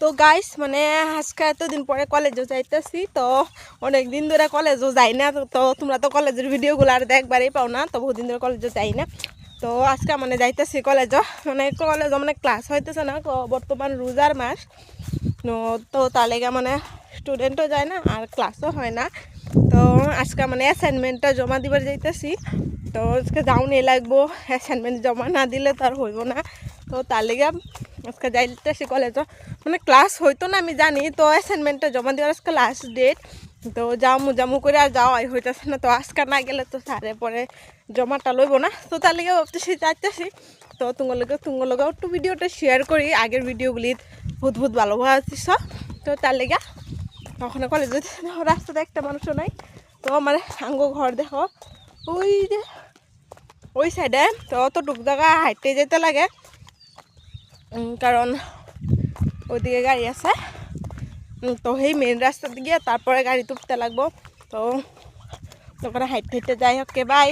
তো গাইস মানে আজকে এতদিন পরে কলেজও যাইতেছি, তো অনেক দিন ধরে কলেজও যাই না। তো তোমরা তো কলেজের ভিডিওগুলো আর দেখবারই পাও না, তো বহুদিন ধরে কলেজও যাই না। তো আজকে মানে যাইতেছি কলেজও, মানে কলেজও মানে ক্লাস হইতেছে না, বর্তমান রোজার মাস। তো তার লেগে মানে স্টুডেন্টও যায় না আর ক্লাসও হয় না। তো আজকে মানে অ্যাসাইনমেন্টটা জমা দিবার যাইতেছি। তো আজকে যাওনি লাগবো, অ্যাসাইনমেন্ট জমা না দিলে তো আর হইব না। তো তার লেগে আজকে যাইতেছি কলেজও, মানে ক্লাস হইতো না আমি জানি। তো অ্যাসাইনমেন্টটা জমা দেওয়ার আজকে লাস্ট ডেট। তো জামু করে আর যাওয়াই হইতেছে না। তো আজকে না গেলে তো স্যারে পরে জমাটা লইব না। তো তার লেগে ভাবতেছি যাইতেছি। তো তুঙ্গলগেও একটু ভিডিওটা শেয়ার করি, আগের ভিডিওগুলি বহুত ভালো আছিস। তো তার লেগে তখন কলেজে রাস্তাতে একটা মানুষও নাই। তো আমার আঙ্গো ঘর দেখো ওই যে ওই সাইডে, তো অতটুকু জায়গা হাইটে যেতে লাগে, কারণ ওইদিকে গাড়ি আছে। তো সেই মেন রাস্তাতে গিয়ে তারপরে গাড়ি তুলতে লাগবো। তো ওখানে হাইটে যাই, ওকে বাই।